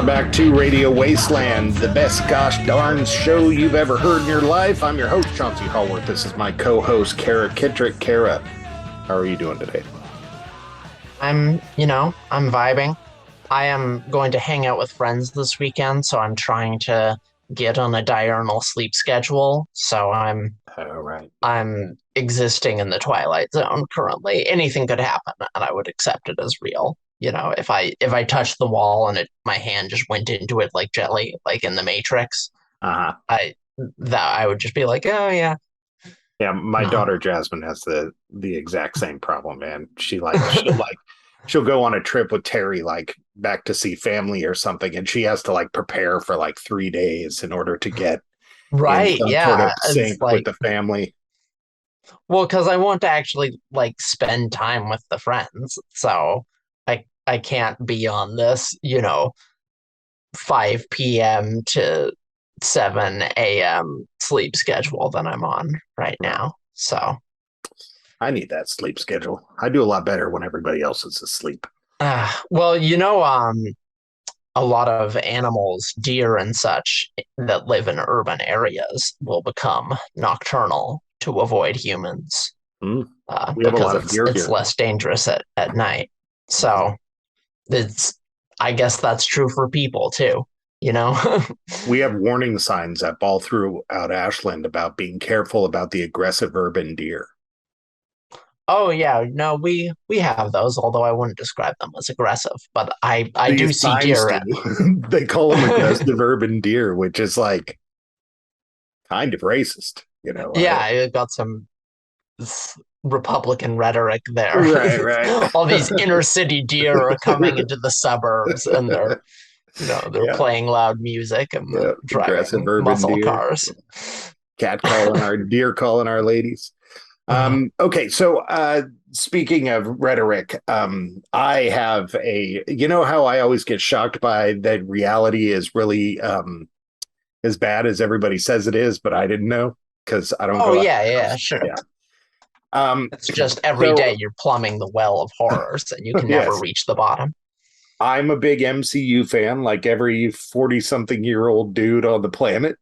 Welcome back to Radio Wasteland, the best gosh darn show you've ever heard in your life. I'm your host, Chauncey Hallworth. This is my co-host, Kara Kittrick. Kara, how are you doing today? I'm vibing. I am going to hang out with friends this weekend, so I'm trying to get on a diurnal sleep schedule. So All right. I'm existing in the twilight zone currently. Anything could happen, and I would accept it as real. If I touched the wall and my hand just went into it like jelly, like in the Matrix, Uh-huh. I would just be like, oh yeah. Yeah, my No. daughter Jasmine has the exact same problem, man. She'll go on a trip with Terry, like back to see family or something, and she has to like prepare for like 3 days in order to get in Right, some sort of yeah. It's sync with like, the family. well, because I want to actually like spend time with the friends, so I can't be on this, 5 p.m. to 7 a.m. sleep schedule that I'm on right Right. now. So, I need that sleep schedule. I do a lot better when everybody else is asleep. well, a lot of animals, deer and such, that live in urban areas will become nocturnal to avoid humans, Mm. We have a because lot of it's deer it's here. less dangerous at night. Mhm. So it's I guess that's true for people too, you know? We have warning signs up all throughout Ashland about being careful about the aggressive urban deer. Oh yeah, no, we have those, although I wouldn't describe them as aggressive, but I do These see signs deer. do. They call them aggressive urban deer, which is like kind of racist, you know. Yeah, I got some Republican rhetoric there. Right, right. All these inner city deer are coming into the suburbs and they're Yeah, playing loud music and yeah. Aggressive driving urban muscle deer. cars. Cat calling our deer calling our ladies. Okay, so speaking of rhetoric, I have you know how I always get shocked by that reality is really as bad as everybody says it is, but I didn't know because I don't Oh go out of yeah, the yeah, house. sure. Yeah. Um, It's just every day so you're plumbing the well of horrors and you can never yes, reach the bottom. I'm a big MCU fan, like every 40 something year old dude on the planet.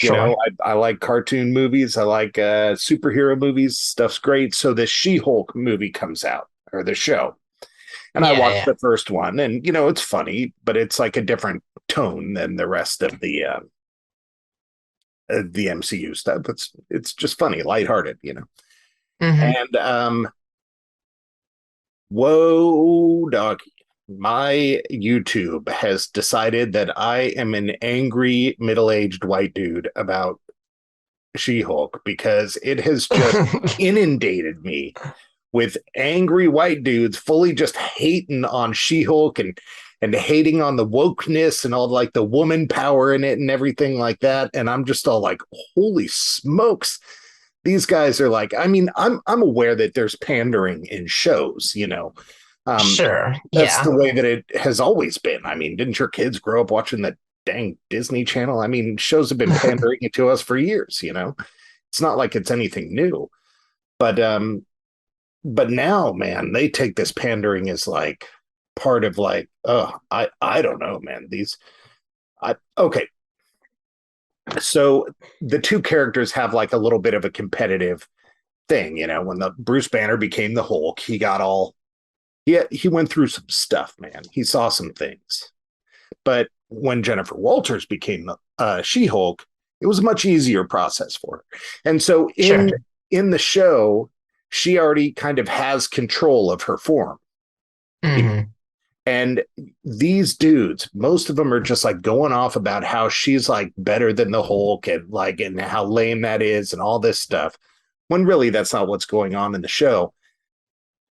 You know, Sure. I like cartoon movies. I like superhero movies. Stuff's great. So the She-Hulk movie comes out, or the show. And I Yeah, watched yeah. the first one, and it's funny, but it's like a different tone than the rest of the MCU stuff. It's just funny, lighthearted. Hmm. And whoa, dog. My YouTube has decided that I am an angry middle-aged white dude about She-Hulk because it has just inundated me with angry white dudes fully just hating on She-Hulk and hating on the wokeness and all like the woman power in it and everything like that. And I'm just all like, holy smokes. These guys are like, I mean, I'm aware that there's pandering in shows. Um, Sure. that's Yeah. the way that it has always been. I mean, didn't your kids grow up watching that dang Disney Channel? I mean, shows have been pandering to us for years. It's not like it's anything new. But now, man, they take this pandering as like part of like, oh, I don't know, man. I okay. So the two characters have like a little bit of a competitive thing. When the Bruce Banner became the Hulk, he got all he went through some stuff, man. He saw some things. But when Jennifer Walters became the She-Hulk, it was a much easier process for her. And so Sure. in the show, she already kind of has control of her form. Hmm. And these dudes, most of them are just like going off about how she's like better than the Hulk and how lame that is and all this stuff. When really that's not what's going on in the show.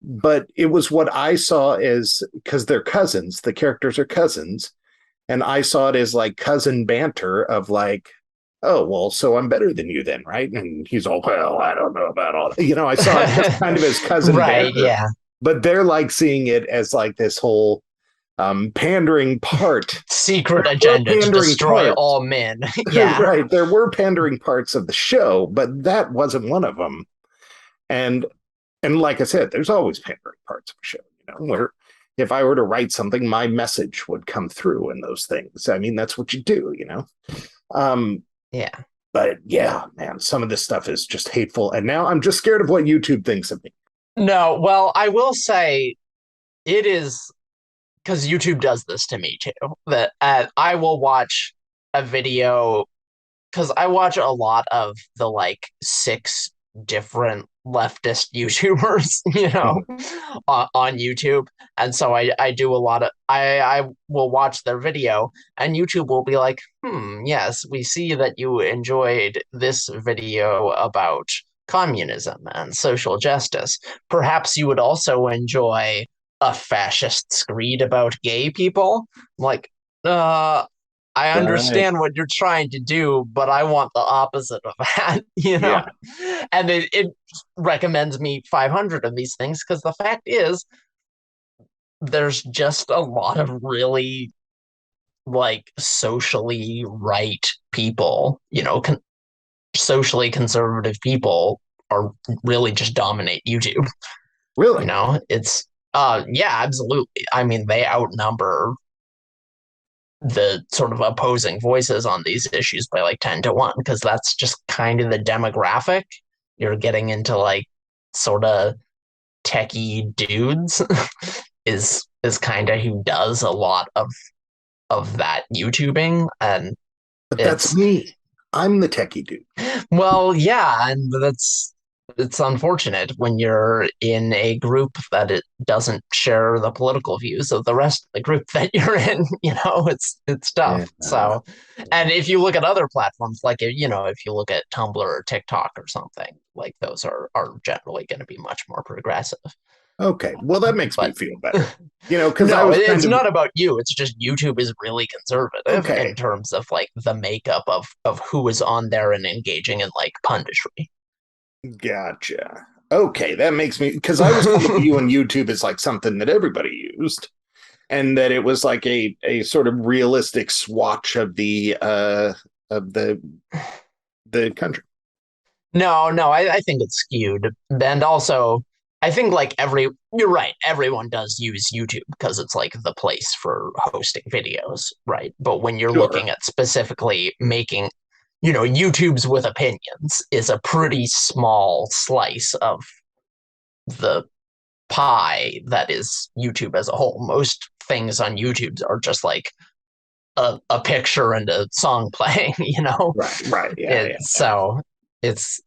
But it was what I saw as because they're cousins, the characters are cousins. And I saw it as like cousin banter of like, oh, well, so I'm better than you then, right? And he's all, well, I don't know about all that. I saw it just kind of as cousin Right. banter, Yeah. but they're like seeing it as like this whole pandering part. Secret There were agenda to pandering destroy parts, all men. Yeah. right? There were pandering parts of the show, but that wasn't one of them. And like I said, there's always pandering parts of a show, where if I were to write something, my message would come through in those things. I mean, that's what you do, you know? Um, Yeah. but yeah, man, some of this stuff is just hateful. And now I'm just scared of what YouTube thinks of me. No, well, I will say it is because YouTube does this to me too. That I will watch a video because I watch a lot of the like six different leftist YouTubers, on YouTube. And so I do a lot of I will watch their video and YouTube will be like, yes, we see that you enjoyed this video about communism and social justice. Perhaps you would also enjoy a fascist screed about gay people. I'm like, uh, I Right. understand what you're trying to do, but I want the opposite of that, Yeah. And it recommends me 500 of these things because the fact is, there's just a lot of really like socially right people, socially conservative people are really just dominate YouTube. Really? It's yeah, absolutely. I mean, they outnumber the sort of opposing voices on these issues by like 10 to 1 because that's just kind of the demographic. You're getting into like sort of techie dudes is kind of who does a lot of that YouTubing, and But that's it's me. I'm the techie dude. well, yeah, and it's unfortunate when you're in a group that it doesn't share the political views of the rest of the group that you're in. It's Yeah. tough. So, and if you look at other platforms, like if you look at Tumblr or TikTok or something, like those are generally going to be much more progressive. Okay. Well, that makes me But feel better. Because I no, was it's kind of not about you. It's just YouTube is really conservative in okay. terms of like the makeup of who is on there and engaging in like punditry. Gotcha. Okay, that makes me because I was kind of viewing YouTube as like something that everybody used, and that it was like a sort of realistic swatch of the country. No, I think it's skewed. And also, I think like you're right, everyone does use YouTube because it's like the place for hosting videos, right? But when you're Sure. looking at specifically making, YouTube's with opinions is a pretty small slice of the pie that is YouTube as a whole. Most things on YouTube are just like a picture and a song playing, Right. Right. Yeah. Yeah. It's Yeah. so it's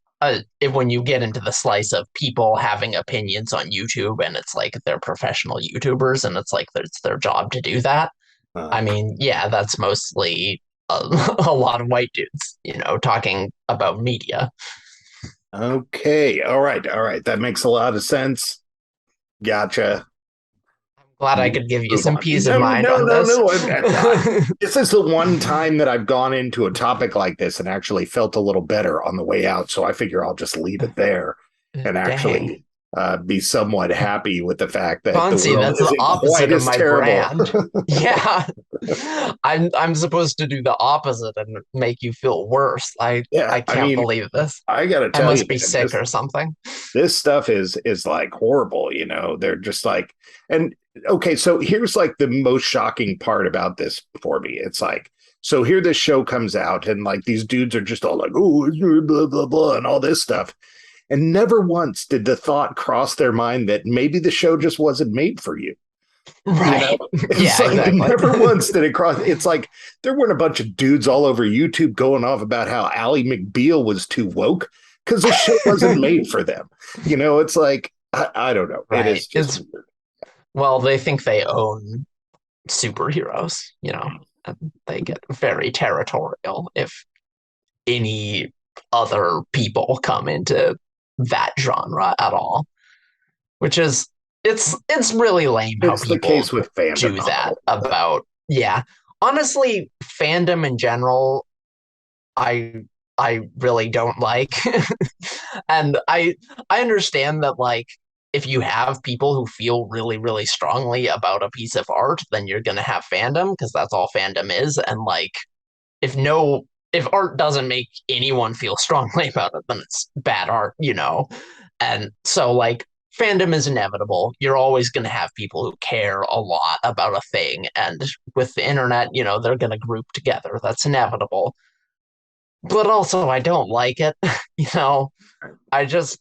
when you get into the slice of people having opinions on YouTube and it's like they're professional YouTubers and it's like it's their job to do that. I Okay. mean, yeah, that's mostly a, a lot of white dudes, talking about media. Okay. All right. All right. That makes a lot of sense. Gotcha. Glad I could give you Move some on. peace of No, mind no, on no, this. no. This is the one time that I've gone into a topic like this and actually felt a little better on the way out. So I figure I'll just leave it there and Dang. actually be somewhat happy with the fact that the Fancy, world that's the isn't opposite quite of as my terrible. brand. Yeah. I'm supposed to do the opposite and make you feel worse. I Yeah, I can't mean, believe this. I gotta I tell you, must be man, sick or something. this stuff is like horrible. They're just like, and okay, so here's like the most shocking part about this for me. It's like, so here this show comes out, and like these dudes are just all like, oh, blah blah blah, and all this stuff, and never once did the thought cross their mind that maybe the show just wasn't made for you. You know, Right. it's Yeah, like exactly. never once did it cross. It's like there weren't a bunch of dudes all over YouTube going off about how Ally McBeal was too woke because the show wasn't made for them. It's like I don't know. It Right. is just It's well, they think they own superheroes, and they get very territorial if any other people come into that genre at all, which is it's really lame how it's the people case with fandom. do that about yeah. Honestly, fandom in general, I I really don't like. And I understand that like if you have people who feel really really strongly about a piece of art, then you're going to have fandom because that's all fandom is, and like if no if art doesn't make anyone feel strongly about it, then it's bad art. And so like fandom is inevitable. You're always going to have people who care a lot about a thing. And with the internet, they're going to group together. That's inevitable. But also, I don't like it. you know, I just,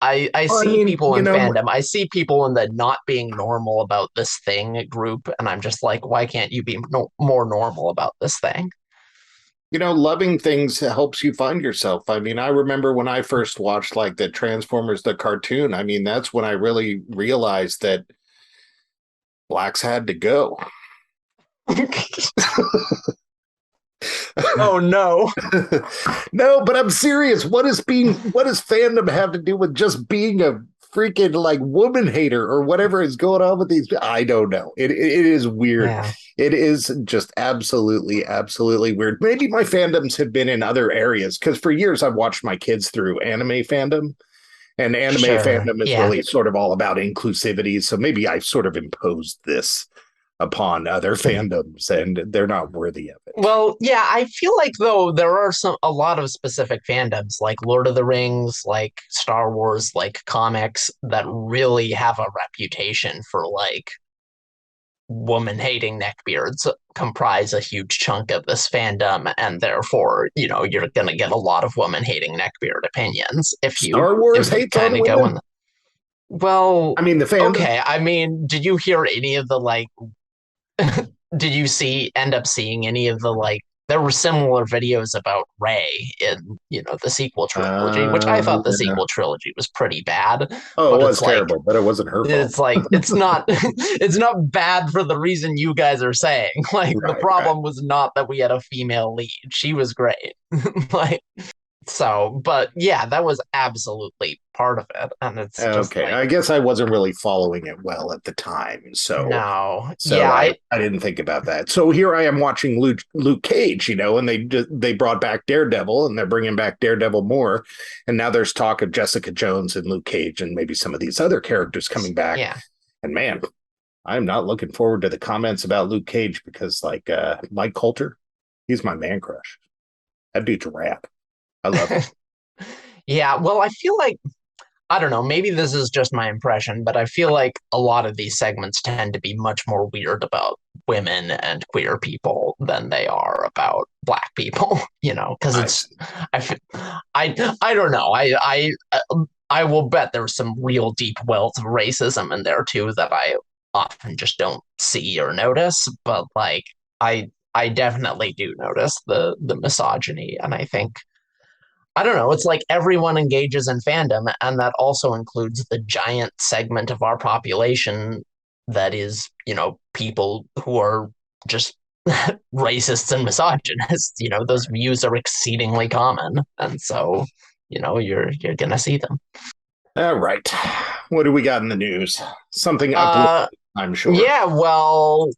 I Well, I see mean, people in fandom. I see people in the not being normal about this thing group. And I'm just like, why can't you be more normal about this thing? loving things helps you find yourself. I mean, I remember when I first watched like the Transformers, the cartoon. I mean, that's when I really realized that blacks had to go. Oh no. No, but I'm serious. What does fandom have to do with just being a freaking like woman hater or whatever is going on with these? I don't know. It is weird. Yeah, It is just absolutely, absolutely weird. Maybe my fandoms have been in other areas because for years I've watched my kids through anime fandom. And anime sure. fandom is Yeah. really sort of all about inclusivity. So maybe I've sort of imposed this upon other fandoms and they're not worthy of it. Well, yeah, I feel like though there are a lot of specific fandoms like Lord of the Rings, like Star Wars, like comics that really have a reputation for like woman hating neckbeards comprise a huge chunk of this fandom, and therefore, you're gonna get a lot of woman hating neckbeard opinions Star if Wars you hates kind on of go women. in. Well, I mean, the fandom. okay. I mean, did you hear any of the like did you see end up seeing any of the like there were similar videos about Ray in, the sequel trilogy, which I thought the Yeah. sequel trilogy was pretty bad, Oh, it but was terrible, but it wasn't her fault. it's not it's not bad for the reason you guys are saying. Like the Right, right. problem was not that we had a female lead. She was great. Like so, but yeah, that was absolutely part of it. And it's just Okay, like, I guess I wasn't really following it well at the time, so no. so Yeah, I didn't think about that. So here I am watching Luke Cage, and they brought back Daredevil, and they're bringing back Daredevil more, and now there's talk of Jessica Jones and Luke Cage, and maybe some of these other characters coming back. yeah. And man, I'm not looking forward to the comments about Luke Cage because like Mike Coulter, he's my man crush. That dude's rap. I love him. Yeah, well, I feel like I don't know, maybe this is just my impression, but I feel like a lot of these segments tend to be much more weird about women and queer people than they are about black people, because I it's see. I f- I don't know. I will bet there's some real deep wells of racism in there too that I often just don't see or notice, but like I definitely do notice the misogyny, and I think I don't know. It's like everyone engages in fandom, and that also includes the giant segment of our population that is, people who are just racists and misogynists. Those views are exceedingly common, and so, you're gonna see them. All right. What do we got in the news? Something Uh, uplifting, I'm sure. yeah. Well,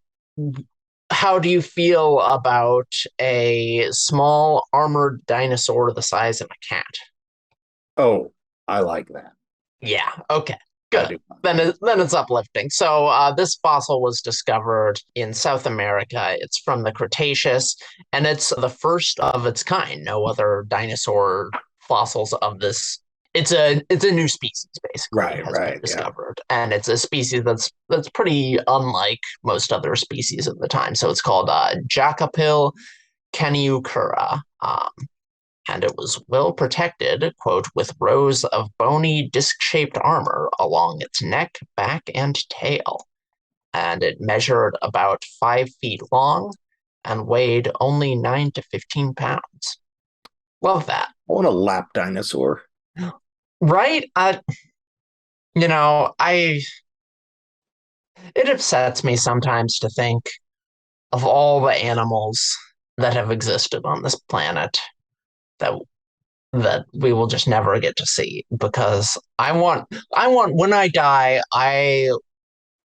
how do you feel about a small armored dinosaur the size of a cat? Oh, I like that. Yeah. Okay. I Good. do. Then it's uplifting. So this fossil was discovered in South America. It's from the Cretaceous, and it's the first of its kind. No other dinosaur fossils of this. It's a new species basically Right, has been right. Yeah. discovered, and it's a species that's pretty unlike most other species of the time. So it's called Jacapil caniucura. And it was well protected, quote, with rows of bony disc-shaped armor along its neck, back, and tail. And it measured about 5 feet long and weighed only 9 to 15 pounds. Love that. I want a lap dinosaur. Right? I it upsets me sometimes to think of all the animals that have existed on this planet that that we will just never get to see because I want when I die, I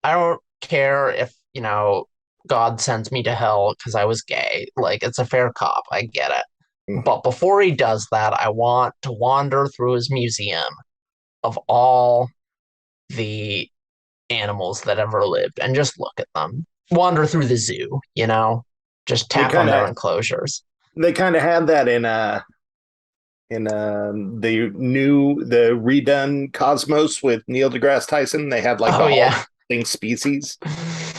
don't care if, God sends me to hell because I was gay. Like it's a fair cop. I get it. Mhm. But before he does that, I want to wander through his museum of all the animals that ever lived and just look at them. Wander through the zoo, just They tap on kind their of enclosures. they kind of had that in in the redone Cosmos with Neil deGrasse Tyson. They had like Oh the Hall of yeah. Extinct Species,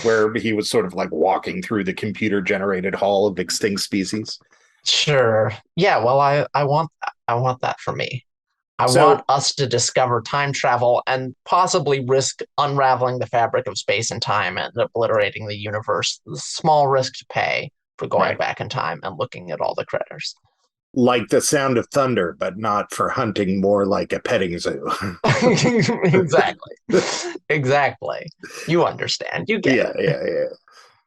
where he was sort of like walking through the computer generated Hall of Extinct Species. Sure. Yeah, well I want that for me. I So want us to discover time travel and possibly risk unraveling the fabric of space and time and obliterating the universe. Small risk to pay for going right, back in time and looking at all the critters. like the sound of thunder, but not for hunting, more like a petting zoo. Exactly. Exactly. You understand. You get Yeah, it. yeah, yeah.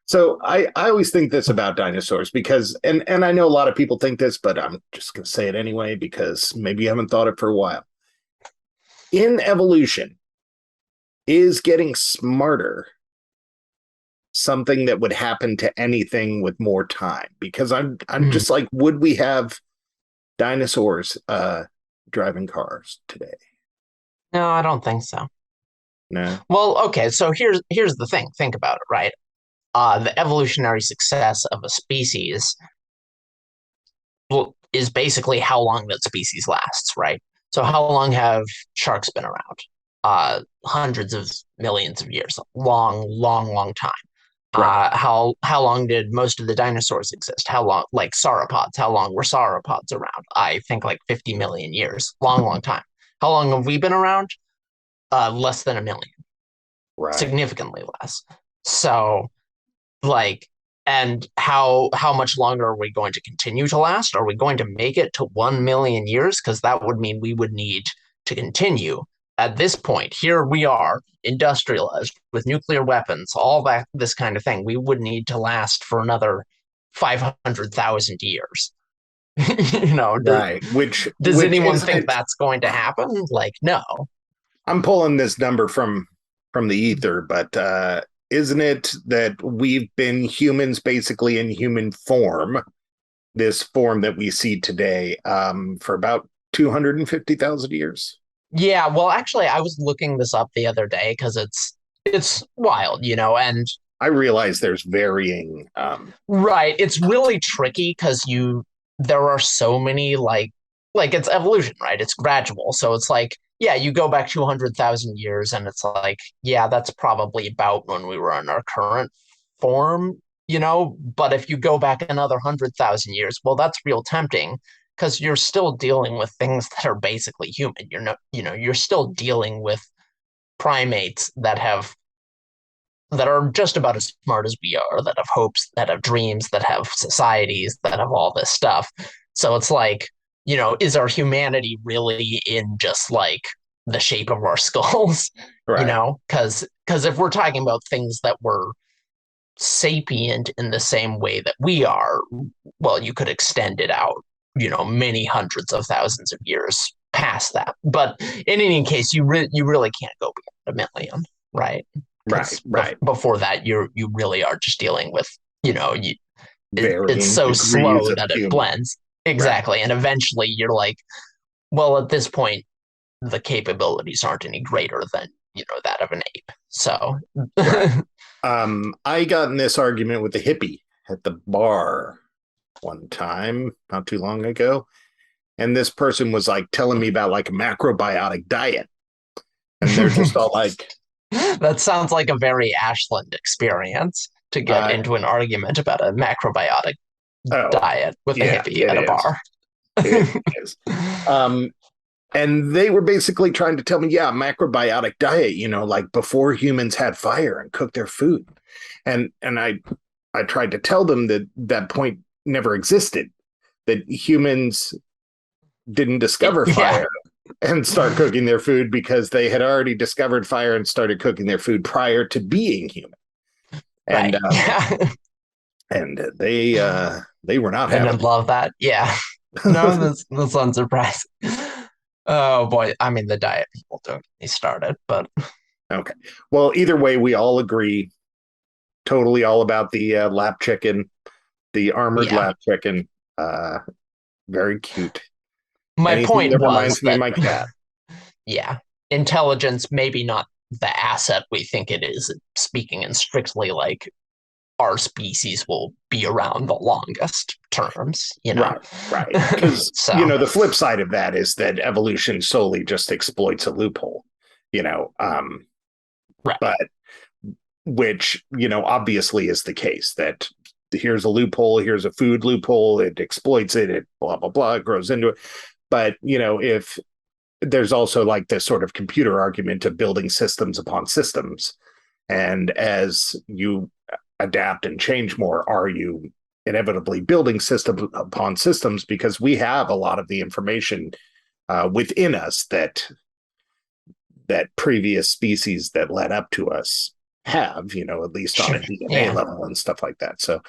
So I always think this about dinosaurs because and I know a lot of people think this, but I'm just gonna say it anyway because maybe you haven't thought it for a while. In evolution, is getting smarter something that would happen to anything with more time? Because I'm Hmm. just like, would we have dinosaurs driving cars today? No, I don't think so. No. Well, okay, so here's the thing. Think about it, right? The evolutionary success of a species is basically how long that species lasts, right? So how long have sharks been around? Hundreds of millions of years. Long, long, long time. Right. How long did most of the dinosaurs exist? How long, like sauropods? How long were sauropods around? I think like 50 million years. Long, long time. How long have we been around? Less than a million. Right. Significantly less. So like, and how much longer are we going to continue to last? Are we going to make it to 1 million years? Because that would mean we would need to continue. At this point, here we are, industrialized with nuclear weapons, all that this kind of thing. We would need to last for another 500,000 years. You know, Right. does Which anyone isn't think it? that's going to happen? Like, no. I'm pulling this number from the ether, but isn't it that we've been humans basically in human form, this form that we see today, for about 250,000 years? Yeah, well, actually, I was looking this up the other day because it's wild, and I realize there's varying. right, it's really tricky because there are so many like it's evolution, right? It's gradual, so it's like yeah, you go back 200,000 years, and it's like yeah, that's probably about when we were in our current form, But if you go back another 100,000 years, well, that's real tempting because you're still dealing with things that are basically human. You're not, you're still dealing with primates that are just about as smart as we are, that have hopes, that have dreams, that have societies, that have all this stuff. So it's like, is our humanity really in just like the shape of our skulls? Right. Because if we're talking about things that were sapient in the same way that we are, well, you could extend it out, many hundreds of thousands of years past that. But in any case, you really can't go beyond a million, right? Right. Because Right. before that, you really are just dealing with, it's Varying so degrees slow of that it human. blends. Right. Exactly. And eventually you're like, well, at this point, the capabilities aren't any greater than, that of an ape. So, Right. I got in this argument with a hippie at the bar one time, not too long ago. And this person was like telling me about like a macrobiotic diet. And they're just all like, that sounds like a very Ashland experience to get uh, into an argument about a macrobiotic oh, diet with a yeah, hippie it at a is. bar. It is. Um, and they were basically trying to tell me, yeah, macrobiotic diet, like before humans had fire and cooked their food. And I tried to tell them that that point never existed, that humans didn't discover Yeah, fire and start cooking their food because they had already discovered fire and started cooking their food prior to being human. And right. Yeah. they were not They having didn't love that. Yeah. No, it. that's unsurprising. Oh boy. I mean, the diet people don't get me started, but Okay. Well, either way, we all agree totally all about the lap chicken, the armored yeah. lap chicken. Uh, Very cute. My Anything point that was reminds me of that, my cat. yeah, intelligence, maybe not the asset we think it is, speaking in strictly like our species will be around the longest terms, you know. Right, right. Because, So, the flip side of that is that evolution solely just exploits a loophole, you know, right. but which, obviously is the case that here's a loophole, here's a food loophole, it exploits it, it blah, blah, blah, it grows into it. But, if there's also like this sort of computer argument of building systems upon systems. And as you adapt and change more, are you inevitably building systems upon systems? Because we have a lot of the information within us that previous species that led up to us have, at least on Sure. a DNA Yeah. level and stuff like that. So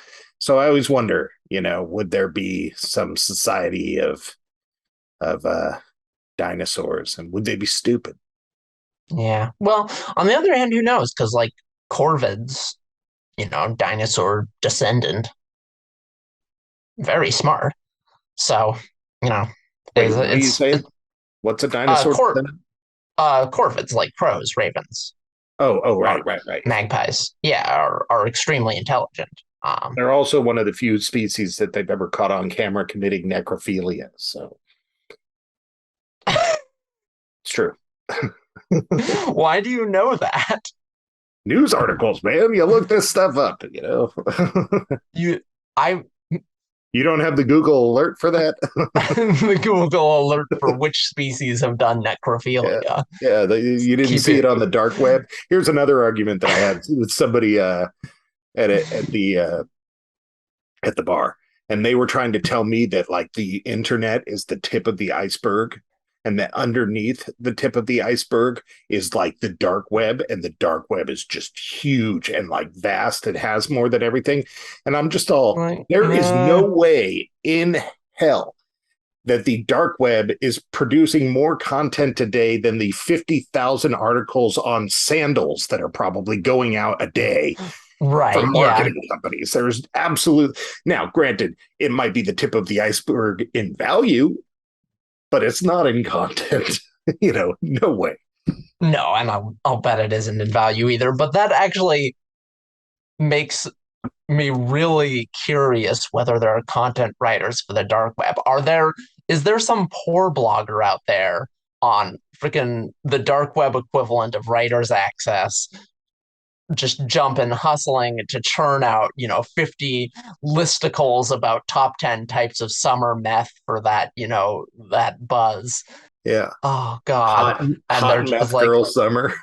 I always wonder, would there be some society of dinosaurs, and would they be stupid? Yeah. Well, on the other hand, who knows? Because like corvids, dinosaur descendant, very smart. So, you know, Wait, what are you saying? it's What's a dinosaur descendant? corvids like crows, ravens, Oh, or right. magpies. Yeah, are extremely intelligent. They're also one of the few species that they've ever caught on camera committing necrophilia. So it's true. Why do you know that? News articles, man. You look this stuff up, You, I, You don't have the Google alert for that? the Google alert for which species have done Yeah. necrophilia. Yeah, you didn't Keep see it. it on the dark web. Here's another argument that I had with somebody at the bar, and they were trying to tell me that like the internet is the tip of the iceberg, and that underneath the tip of the iceberg is like the dark web, and the dark web is just huge and like vast. It has more than everything, and I'm just all, Like, there is no way in hell that the dark web is producing more content today than the 50,000 articles on sandals that are probably going out a day for right, yeah. marketing companies. There's absolute, now granted, it might be the tip of the iceberg in value, but it's not in content. No way. No, and I'll bet it isn't in value either. But that actually makes me really curious whether there are content writers for the dark web. Is there some poor blogger out there on freaking the dark web equivalent of writer's access, just jumping, hustling to churn out, 50 listicles about top 10 types of summer meth for that buzz. Yeah. Oh God. And Hot they're just meth like, girl summer.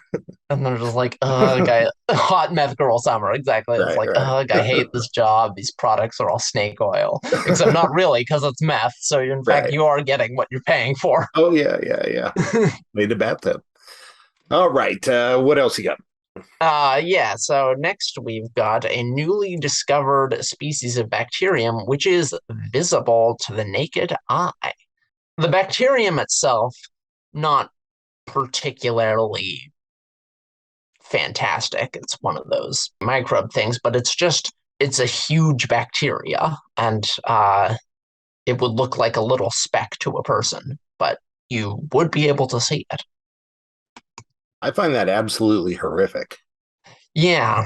guy, hot meth girl summer. Exactly. It's Right, like, right. I hate this job. These products are all snake oil. Except not really, because it's meth. So in fact, Right. you are getting what you're paying for. Oh, yeah. Made a bathtub. All right. What else you got? Yeah, so next we've got a newly discovered species of bacterium which is visible to the naked eye. The bacterium itself, not particularly fantastic. It's one of those microbe things, but it's a huge bacteria, and it would look like a little speck to a person, but you would be able to see it. I find that absolutely horrific. Yeah.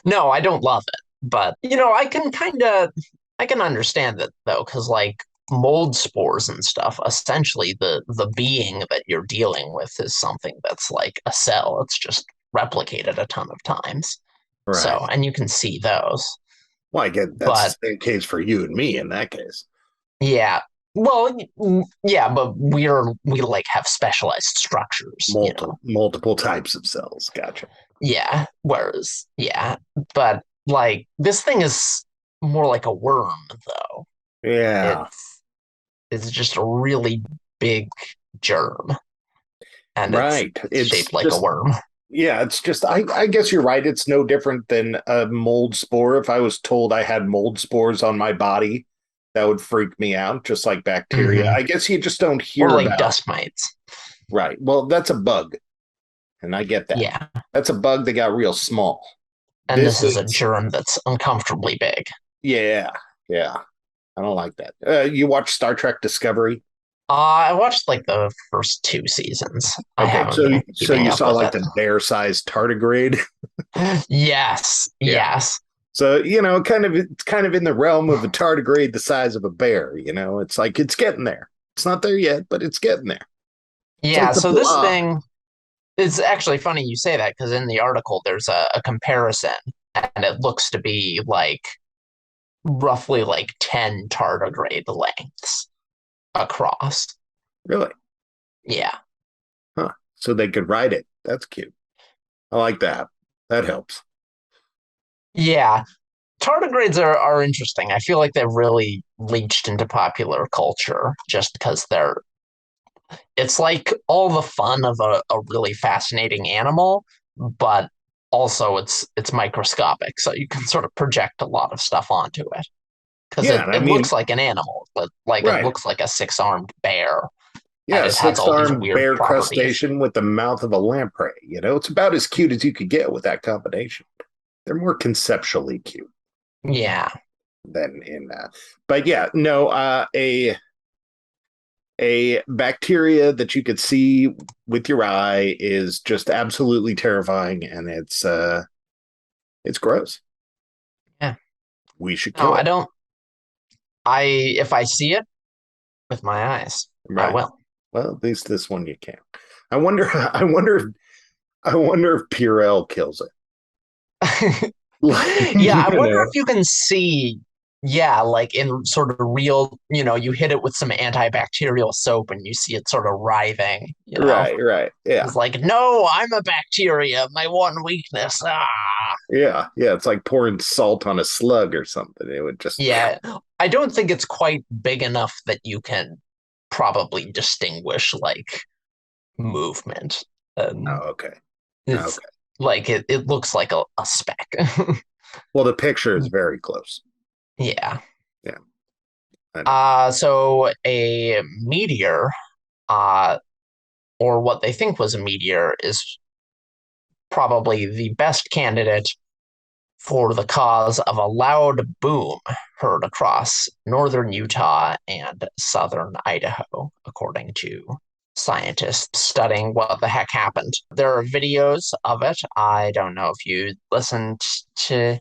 No, I don't love it, but I can understand it though, because like mold spores and stuff, essentially the being that you're dealing with is something that's like a cell. It's just replicated a ton of times. So, Right. and you can see those. Well, I get that's But the same case for you and me in that case. yeah, well, yeah, but we like have specialized structures, Multiple types of cells. Gotcha. Yeah, whereas but like this thing is more like a worm though. Yeah. It's just a really big germ, and it's Right. It's shaped like a just, worm. yeah, it's just, I guess you're right. It's no different than a mold spore. If I was told I had mold spores on my body, that would freak me out, just like bacteria. Hmm. I guess you just don't Or hear like about. dust mites. Right. Well, that's a bug, and I get that. Yeah, That's a bug that got real small. and This this is a is, germ that's uncomfortably big. yeah, yeah. I don't like that. You watch Star Trek Discovery? I watched like the first two seasons. I Okay, haven't so been so keeping you up saw with like it. the bear-sized tardigrade? Yes, Yeah. yes. So, it's kind of in the realm of a tardigrade the size of a bear, It's like it's getting there. It's not there yet, but it's getting there. It's like Yeah, the so this blob. thing, it's actually funny you say that because in the article there's a comparison and it looks to be like roughly like 10 tardigrade lengths across. Really? Yeah. Huh. So they could ride it. That's cute. I like that. That helps. Yeah. Tardigrades are interesting. I feel like they've really leached into popular culture just because it's like all the fun of a really fascinating animal, but also it's microscopic, so you can sort of project a lot of stuff onto it. Because Yeah, it, and I it mean, looks like an animal, but like it right. looks like a six-armed bear, and Yeah, it has all these six-armed weird bear properties. crustacean with the mouth of a lamprey. It's about as cute as you could get with that combination. They're more conceptually cute Yeah. than in but yeah, no, a bacteria that you could see with your eye is just absolutely terrifying, and it's gross. Yeah. We should No, kill I it. don't. If I see it with my eyes, I Right. will. Well, at least this one you can. I wonder I wonder if Purell kills it. Like, Yeah, I wonder if you can see, yeah, like in sort of real, you hit it with some antibacterial soap and you see it sort of writhing. right, right. Yeah. It's like, no, I'm a bacteria, my one weakness. Ah. Yeah. Yeah. It's like pouring salt on a slug or something. It would just Yeah, I don't think it's quite big enough that you can probably distinguish like movement. oh, And okay. it's Okay. like it looks like a speck. Well, the picture is very close. Yeah. Yeah, I know. So a meteor, uh, or what they think was a meteor, is probably the best candidate for the cause of a loud boom heard across northern Utah and southern Idaho, according to scientists studying what the heck happened. There are videos of it. I don't know if you listened to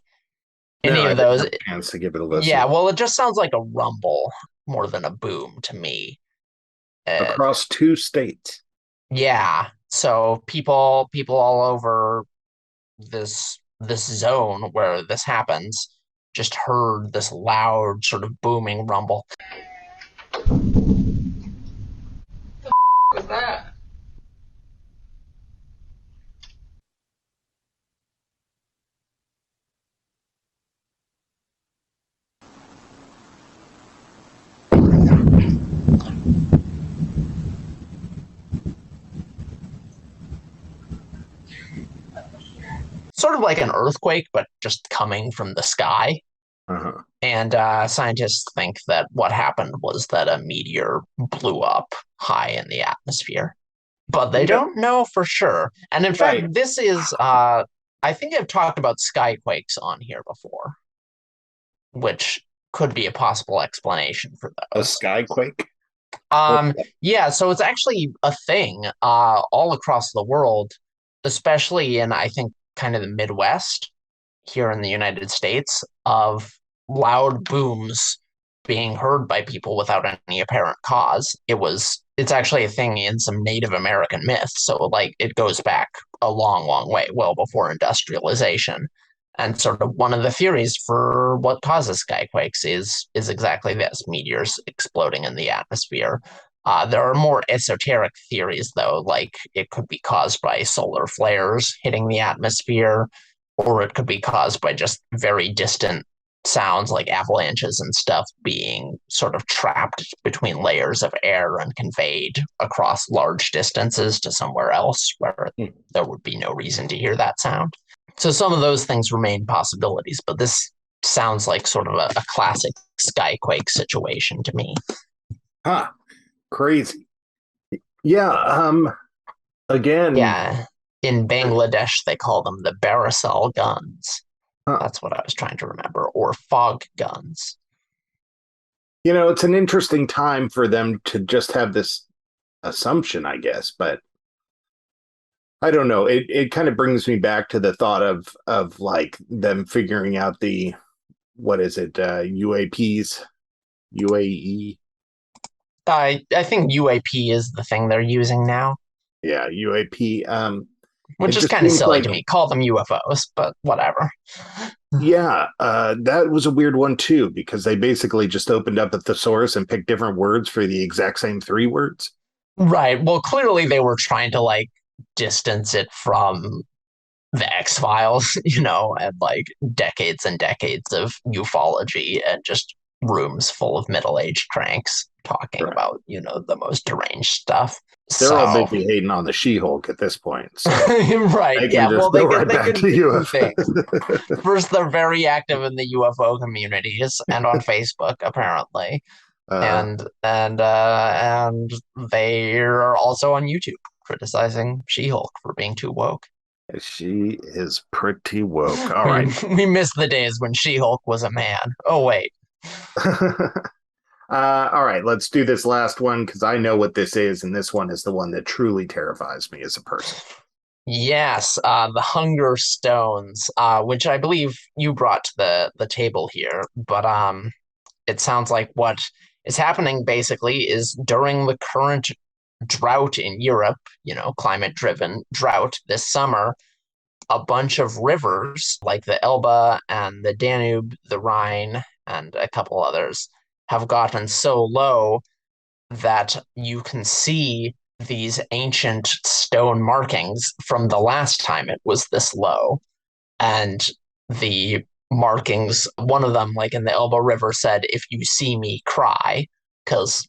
No, any I of didn't those. have a chance to give it a listen. Yeah, well, it just sounds like a rumble more than a boom to me. Uh, Across two states. yeah, so people all over this zone where this happens just heard this loud sort of booming rumble. Was that? Sort of like an earthquake, but just coming from the sky. Uh-huh. And scientists think that what happened was that a meteor blew up high in the atmosphere, but they You know, don't know for sure. And in fact, right. this is, I think I've talked about skyquakes on here before, which could be a possible explanation for A those. skyquake? What? Yeah, so it's actually a thing all across the world, especially in, I think, kind of the Midwest here in the United States, of loud booms being heard by people without any apparent cause. It's actually a thing in some Native American myths. So like it goes back a long, long way, well before industrialization. And sort of one of the theories for what causes skyquakes is exactly this: meteors exploding in the atmosphere. There are more esoteric theories, though, like it could be caused by solar flares hitting the atmosphere, or it could be caused by just very distant sounds like avalanches and stuff being sort of trapped between layers of air and conveyed across large distances to somewhere else where there would be no reason to hear that sound. So some of those things remain possibilities, but this sounds like sort of a classic skyquake situation to me. Huh. Crazy. Yeah, again, Yeah, in Bangladesh, they call them the Barisal guns. huh. That's what I was trying to remember, or fog guns. It's an interesting time for them to just have this assumption, I guess, but I don't know. It kind of brings me back to the thought of like them figuring out the what is it, UAPs, UAE. I think UAP is the thing they're using now, Yeah, UAP. It which is just kind of seems silly like, to me. Call them UFOs, but whatever. yeah, that was a weird one too, because they basically just opened up a thesaurus and picked different words for the exact same three words. Right. Well, clearly they were trying to like distance it from the X-Files, and like decades and decades of ufology and just rooms full of middle-aged cranks talking Right. about, the most deranged stuff. They're all So, busy hating on the She-Hulk at this point, so right. they can Yeah. Well, just they go can right they back can to do two things. UFO. First, they're very active in the UFO communities and on Facebook, apparently. uh, And they're also on YouTube criticizing She-Hulk for being too woke. she is pretty woke. All We right. we miss the days when She-Hulk was a man. Oh wait. All right, let's do this last one because I know what this is, and this one is the one that truly terrifies me as a person. Yes, the Hunger Stones, which I believe you brought to the table here, but it sounds like what is happening basically is during the current drought in Europe, climate-driven drought this summer, a bunch of rivers like the Elbe and the Danube, the Rhine, and a couple others have gotten so low that you can see these ancient stone markings from the last time it was this low. And the markings, one of them, like in the Elbe River, said, "If you see me, cry," because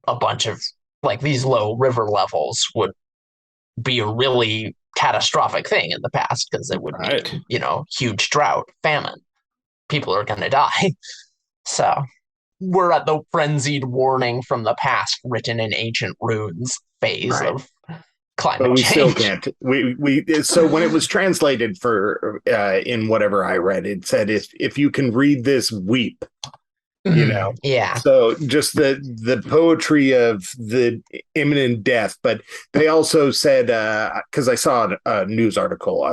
a bunch of like these low river levels would be a really catastrophic thing in the past because it All would right. mean, huge drought, famine. People are going to die. So we're at the frenzied warning from the past written in ancient runes phase Right. of But climate we still change. can't. We so when it was translated for in whatever I read, it said if you can read this, weep. You know, Yeah. so just the poetry of the imminent death. But they also said because I saw a news article,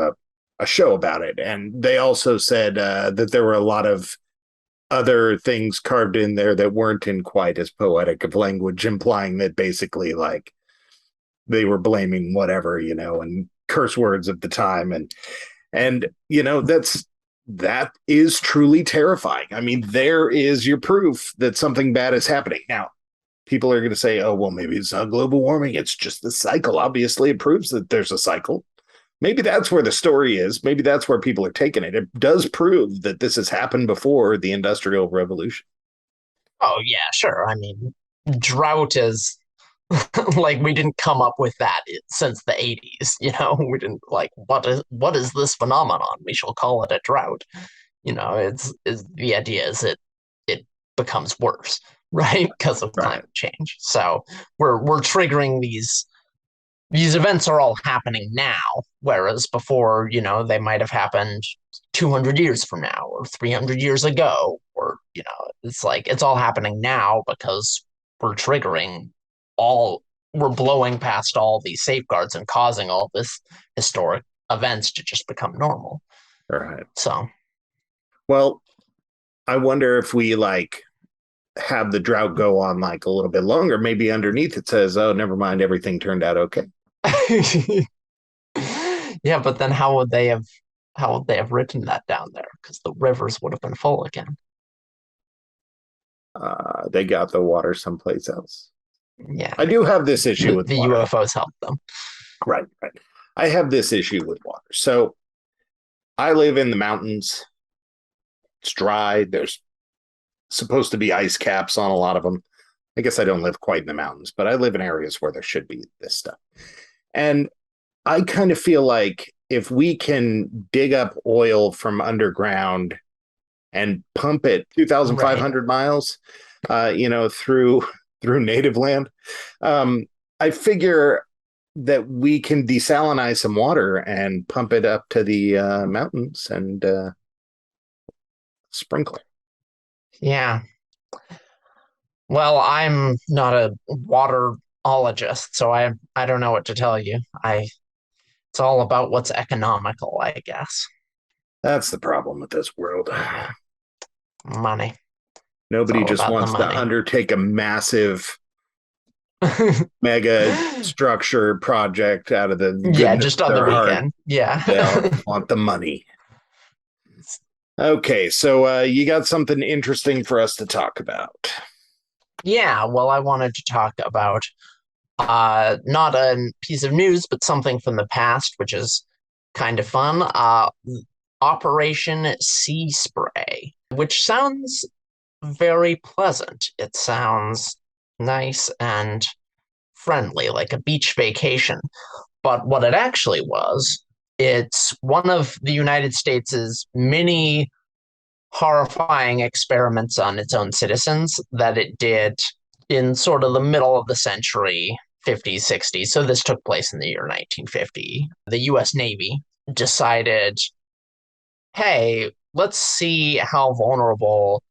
a show about it, and they also said that there were a lot of other things carved in there that weren't in quite as poetic of language, implying that basically like they were blaming whatever, and curse words of the time. And that is truly terrifying. I mean, there is your proof that something bad is happening. Now, people are going to say, oh, well, maybe it's not global warming. It's just the cycle. Obviously, it proves that there's a cycle. Maybe that's where the story is. Maybe that's where people are taking it. It does prove that this has happened before the Industrial Revolution. Oh, yeah, sure. I mean, drought is like we didn't come up with that since the 80s, We didn't like what is this phenomenon? We shall call it a drought. It's the idea is it becomes worse, right? Because of Right. climate change. So we're triggering these events are all happening now, whereas before, they might have happened 200 years from now or 300 years ago, or, it's like it's all happening now because we're triggering all, we're blowing past all these safeguards and causing all this historic events to just become normal. All right. So, Well, I wonder if we like have the drought go on like a little bit longer. Maybe underneath it says, oh, never mind, everything turned out okay. yeah, but then how would they have written that down there? Because the rivers would have been full again. They got the water someplace else. Yeah, I do have this issue with the water. UFOs helped them. Right, right. I have this issue with water. So I live in the mountains. It's dry. There's supposed to be ice caps on a lot of them. I guess I don't live quite in the mountains, but I live in areas where there should be this stuff. And I kind of feel like if we can dig up oil from underground and pump it Right. 2,500 miles, through native land, I figure that we can desalinize some water and pump it up to the mountains and sprinkle. Yeah. Well, I'm not a waterologist, so I don't know what to tell you. It's It's all about what's economical, I guess. That's the problem with this world. Yeah. Money. It's Nobody all just about the wants to money. undertake a massive mega structure project out of the Yeah, goodness just of on the their heart. weekend. Yeah. They all just want the money. Okay, so you got something interesting for us to talk about. Yeah, well, I wanted to talk about not a piece of news, but something from the past, which is kind of fun. Operation Sea Spray, which sounds very pleasant. It sounds nice and friendly, like a beach vacation. But what it actually was, it's one of the United States' many horrifying experiments on its own citizens that it did in sort of the middle of the century, 50s, 60s. So this took place in the year 1950. The US Navy decided, hey, let's see how vulnerable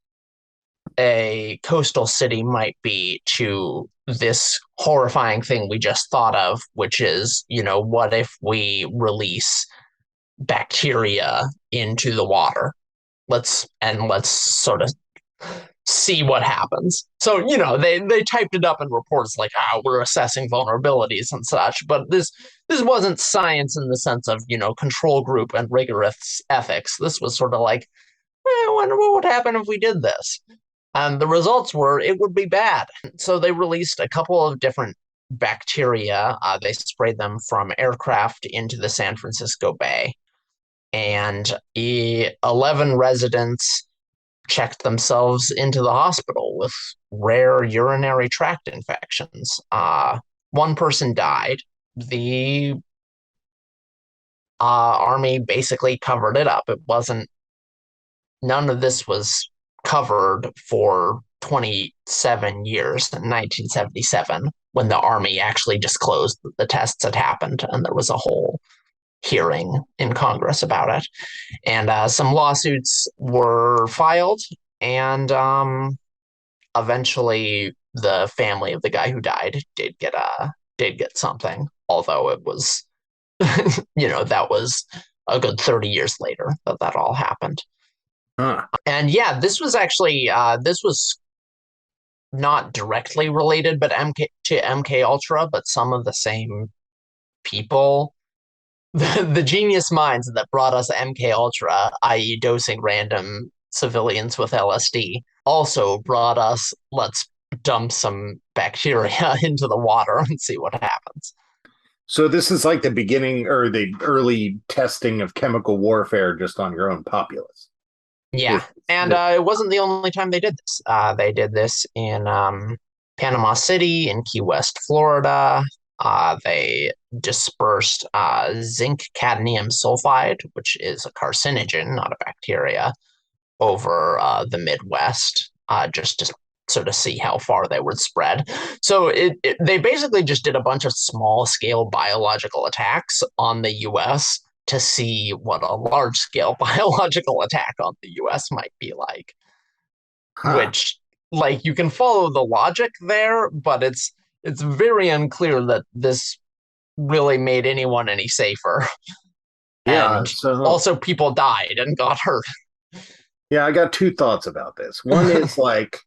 a coastal city might be to this horrifying thing we just thought of, which is, what if we release bacteria into the water? Let's sort of see what happens. So, they typed it up in reports like, we're assessing vulnerabilities and such, but this wasn't science in the sense of, control group and rigorous ethics. This was sort of like, I wonder what would happen if we did this. And the results were it would be bad. So they released a couple of different bacteria. They sprayed them from aircraft into the San Francisco Bay. And 11 residents checked themselves into the hospital with rare urinary tract infections. One person died. The army basically covered it up. None of this was covered for 27 years in 1977 when the army actually disclosed that the tests had happened, and there was a whole hearing in Congress about it. And some lawsuits were filed, and eventually the family of the guy who died did get something, although it was that was a good 30 years later that all happened. Huh. And yeah, this was not directly related, but MK Ultra, but some of the same people, the genius minds that brought us MK Ultra, i.e., dosing random civilians with LSD, also brought us let's dump some bacteria into the water and see what happens. So this is like the beginning or the early testing of chemical warfare just on your own populace. Yeah, This, and this, it wasn't the only time they did this. They did this in Panama City, in Key West, Florida. They dispersed zinc cadmium sulfide, which is a carcinogen, not a bacteria, over the Midwest, just to sort of see how far they would spread. So they basically just did a bunch of small scale biological attacks on the US to see what a large scale biological attack on the US might be like, huh. which like you can follow the logic there, but it's very unclear that this really made anyone any safer. Yeah, And so also people died and got hurt. yeah, I got two thoughts about this. One is like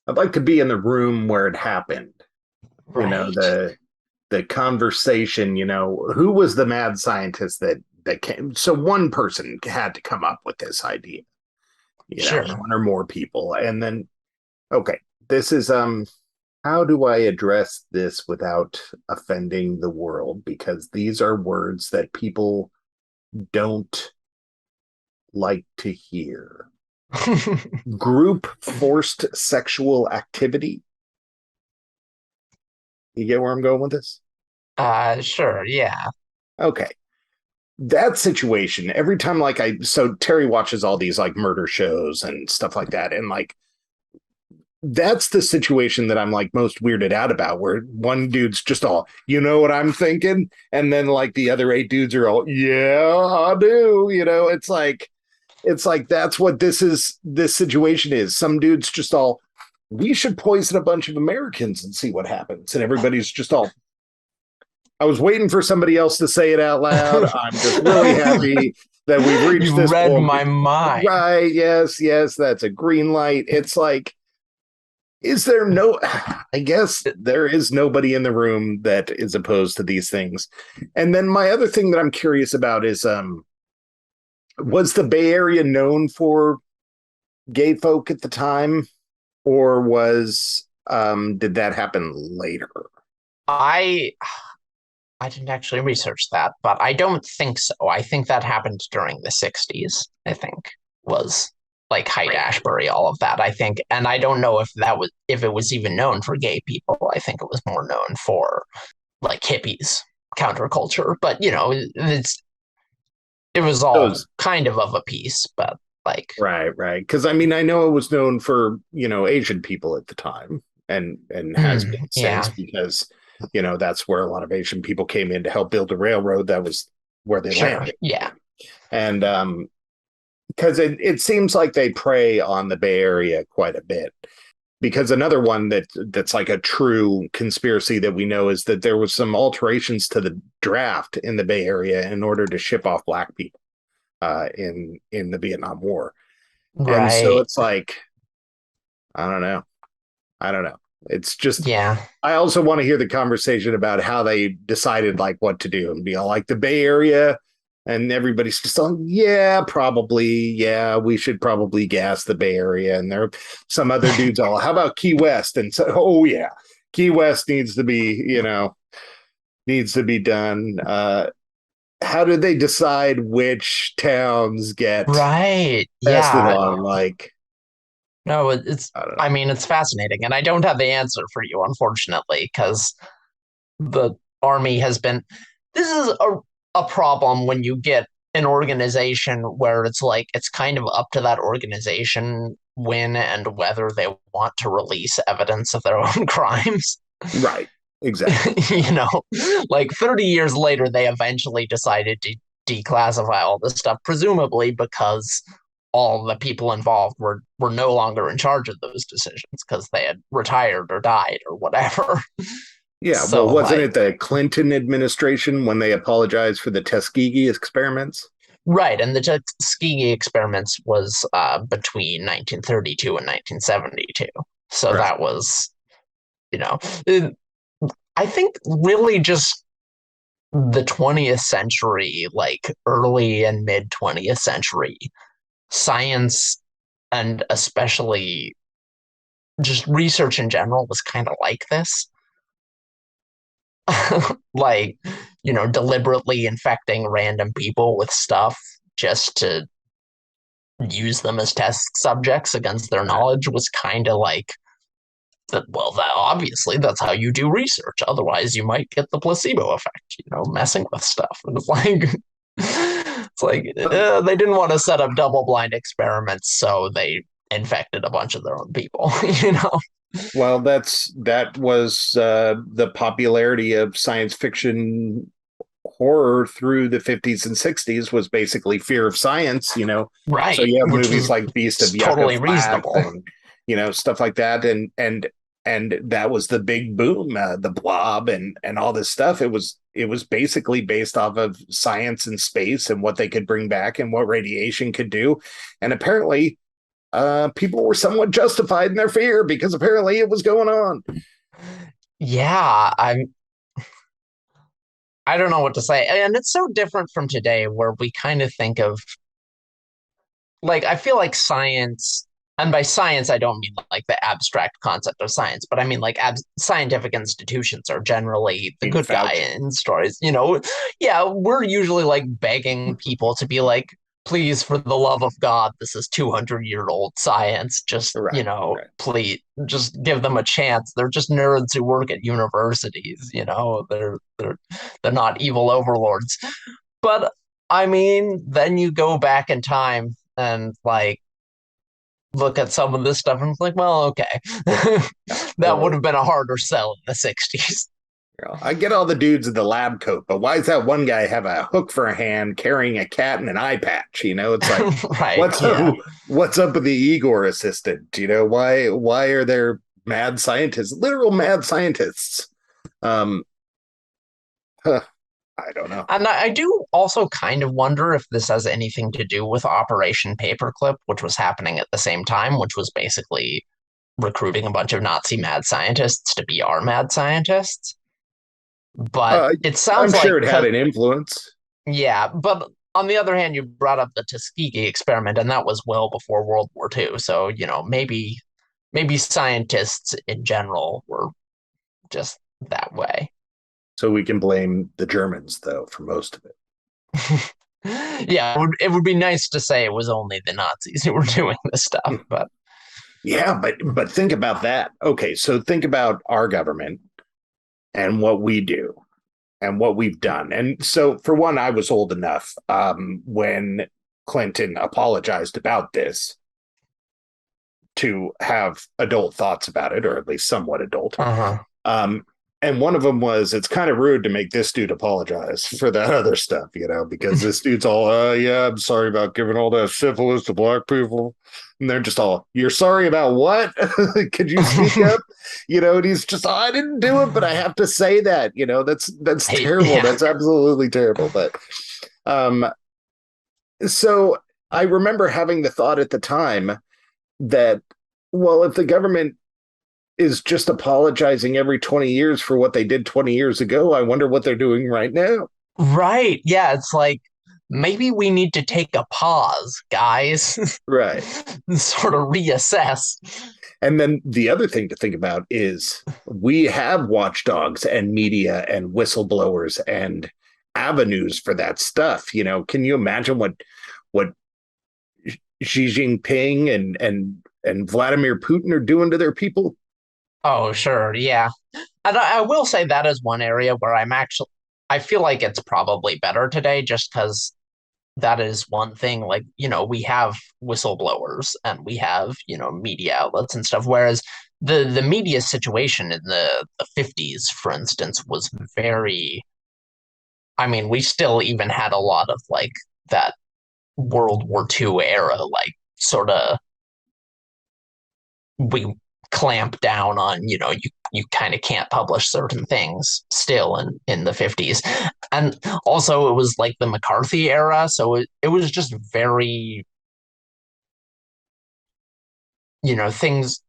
I'd like to be in the room where it happened. You know, Right. the conversation, who was the mad scientist that came? So one person had to come up with this idea, Sure. one or more people. And then okay, this is how do I address this without offending the world? Because these are words that people don't like to hear. Group forced sexual activity. You get where I'm going with this? Sure, yeah. Okay. That situation, every time so Terry watches all these like murder shows and stuff like that. And like that's the situation that I'm like most weirded out about, where one dude's just all, you know what I'm thinking? And then like the other eight dudes are all, yeah, I do. It's like that's what this situation is. Some dude's just all, we should poison a bunch of Americans and see what happens. And everybody's just all, I was waiting for somebody else to say it out loud. I'm just really happy that we've reached You this read point. my mind. Right. Yes. Yes. That's a green light. It's like, is there no, I guess there is nobody in the room that is opposed to these things. And then my other thing that I'm curious about is, was the Bay Area known for gay folk at the time, or did that happen later? I I didn't actually research that, but I don't think so. I think that happened during the 60s, I think, was like Haight Ashbury, all of that, I think. And I don't know if it was even known for gay people. I think it was more known for like hippies, counterculture. But it was all Those kind of a piece, but like right. Because I mean, I know it was known for Asian people at the time, and has been since, yeah, because that's where a lot of Asian people came in to help build the railroad. That was where they sure, landed, yeah. and because it seems like they prey on the Bay Area quite a bit. Because another one that's like a true conspiracy that we know is that there was some alterations to the draft in the Bay Area in order to ship off black people in the Vietnam War. And so Right. it's like, I don't know. I don't know. It's just, Yeah. I also want to hear the conversation about how they decided like what to do, and be like the Bay Area, and everybody's just like, yeah, probably, yeah, we should probably gas the Bay Area. And there are some other dudes all, how about Key West? And so, oh yeah, Key West needs to be done. How did they decide which towns get Right. tested Yeah. on? Like, No, I don't I know. mean, it's fascinating. And I don't have the answer for you, unfortunately, because the army has been. This is a problem when you get an organization where it's like it's kind of up to that organization when and whether they want to release evidence of their own crimes. Right. Exactly. you know, like 30 years later, they eventually decided to declassify all this stuff, presumably because all the people involved were no longer in charge of those decisions because they had retired or died or whatever. Yeah. Well, So, wasn't like, it the Clinton administration when they apologized for the Tuskegee experiments? right. And the Tuskegee experiments was between 1932 and 1972. So Right. that was, you know, I think really just the 20th century, like early and mid 20th century, science and especially just research in general was kind of like this. like, deliberately infecting random people with stuff just to use them as test subjects against their knowledge was kind of like that. Well, that obviously that's how you do research. Otherwise, you might get the placebo effect, messing with stuff. And they didn't want to set up double blind experiments, so they infected a bunch of their own people, Well, that was the popularity of science fiction horror through the 50s and 60s was basically fear of science, So Right, you have which movies was like Beast of Yucca totally Flats reasonable. and stuff like that, and that was the big boom, the Blob and all this stuff. It was basically based off of science and space and what they could bring back and what radiation could do, and apparently people were somewhat justified in their fear because apparently it was going on. Yeah, I don't know what to say. And it's so different from today where we kind of think of like I feel like science, and by science I don't mean like the abstract concept of science, but I mean like scientific institutions are generally the In good guy Fauci. in stories. Yeah, we're usually like begging people to be like, please, for the love of God, this is 200-year-old science. Just, Right, right. please, just give them a chance. They're just nerds who work at universities. They're not evil overlords. But I mean, then you go back in time and like look at some of this stuff and it's like, well, okay. Yeah. That would Well, have been a harder sell in the 60s. I get all the dudes in the lab coat, but why does that one guy have a hook for a hand carrying a cat and an eye patch? It's like, Right. what's Yeah. what's up with the Igor assistant? Why are there mad scientists, literal mad scientists? Um, Huh, I don't know. And I do also kind of wonder if this has anything to do with Operation Paperclip, which was happening at the same time, which was basically recruiting a bunch of Nazi mad scientists to be our mad scientists. But Uh, it I'm sounds sure like, it had an influence. yeah, but on the other hand, you brought up the Tuskegee experiment, and that was well before World War II. So, maybe scientists in general were just that way. So we can blame the Germans, though, for most of it. Yeah, it would be nice to say it was only the Nazis who were doing this stuff, but Yeah, but think about that. Okay, so think about our government and what we do and what we've done. And so, for one, I was old enough when Clinton apologized about this to have adult thoughts about it, or at least somewhat adult. uh-huh. Um, and one of them was, it's kind of rude to make this dude apologize for that other stuff, because this dude's all, yeah, I'm sorry about giving all that syphilis to black people. And they're just all, you're sorry about what? Could you speak up? And he's just, I didn't do it, but I have to say that, that's terrible. Yeah. That's absolutely terrible. But so I remember having the thought at the time that, well, if the government is just apologizing every 20 years for what they did 20 years ago, I wonder what they're doing right now. Right. Yeah, it's like maybe we need to take a pause, guys. Right. Sort of reassess. And then the other thing to think about is we have watchdogs and media and whistleblowers and avenues for that stuff. Can you imagine what Xi Jinping and Vladimir Putin are doing to their people? Oh, sure, yeah. And I will say that is one area where I feel like it's probably better today just because that is one thing. Like, we have whistleblowers and we have, media outlets and stuff. Whereas the media situation in the 50s, for instance, was very, I mean, we still even had a lot of like that World War II era, like sort of we clamp down on, you kind of can't publish certain things still in the 50s. And also it was like the McCarthy era, so it was just very, things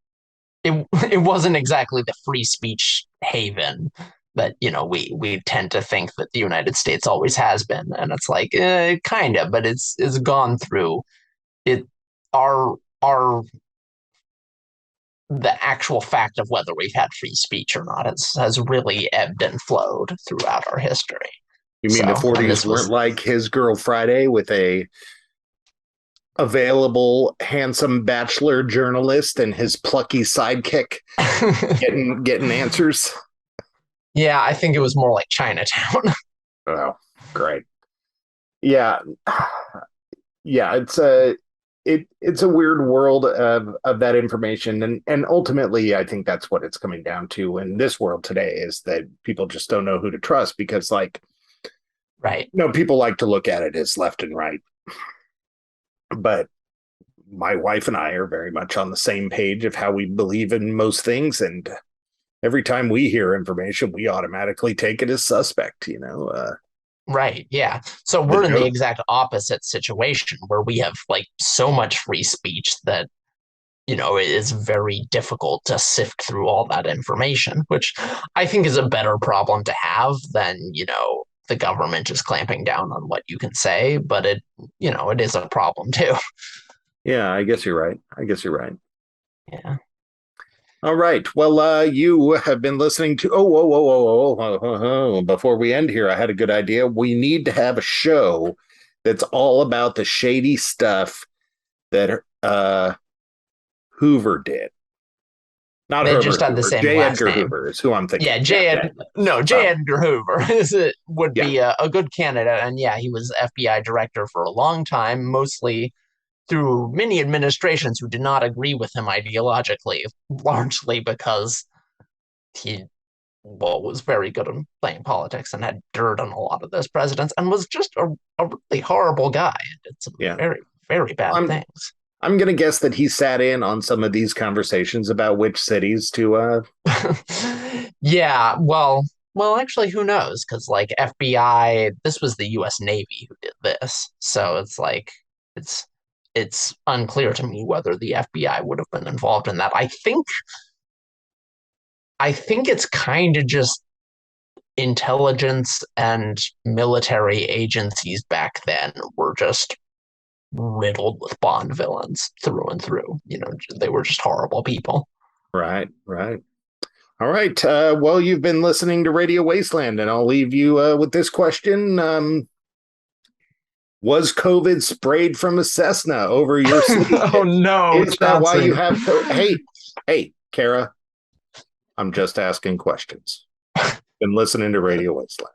it wasn't exactly the free speech haven that we tend to think that the United States always has been. And it's like kind of, but it's gone through it. Our The actual fact of whether we've had free speech or not has really ebbed and flowed throughout our history. You mean the So, and 40s this weren't was like His Girl Friday with a available, handsome bachelor journalist and his plucky sidekick getting answers? yeah, I think it was more like Chinatown. Oh, great. Yeah. Yeah, it's a weird world of that information, and ultimately I think that's what it's coming down to in this world today, is that people just don't know who to trust because, like, Right. people like to look at it as left and right, but my wife and I are very much on the same page of how we believe in most things, and every time we hear information we automatically take it as suspect. Right. Yeah. So The we're in the joke. exact opposite situation where we have like so much free speech that, it is very difficult to sift through all that information, which I think is a better problem to have than, the government just clamping down on what you can say. But it is a problem too. Yeah, I guess you're right. Yeah. All right. Well, you have been listening to. Oh, whoa, whoa, whoa, whoa, whoa, whoa. Before we end here, I had a good idea. We need to have a show that's all about the shady stuff that Hoover did. Not They just Herbert had the Hoover. same J. last Edgar name. Hoover is who I'm thinking. Yeah, Yeah. J. Um, Edgar Hoover would yeah. be a good candidate. And yeah, he was FBI director for a long time, mostly through many administrations who did not agree with him ideologically, largely because he, well, was very good at playing politics and had dirt on a lot of those presidents and was just a really horrible guy and did some Yeah. very, very bad I'm things. I'm gonna guess that he sat in on some of these conversations about which cities to Yeah, well, Well, actually, who knows? Because like FBI, this was the U.S. Navy who did this, so it's like it's it's unclear to me whether the FBI would have been involved in that. I think it's kind of just intelligence and military agencies back then were just riddled with Bond villains through and through. They were just horrible people. Right, right. All right. Well, you've been listening to Radio Wasteland, and I'll leave you with this question. Was COVID sprayed from a Cessna over your city? Oh no, Is that why you Johnson. have Hey, Kara, I'm just asking questions. Been listening to Radio Wasteland.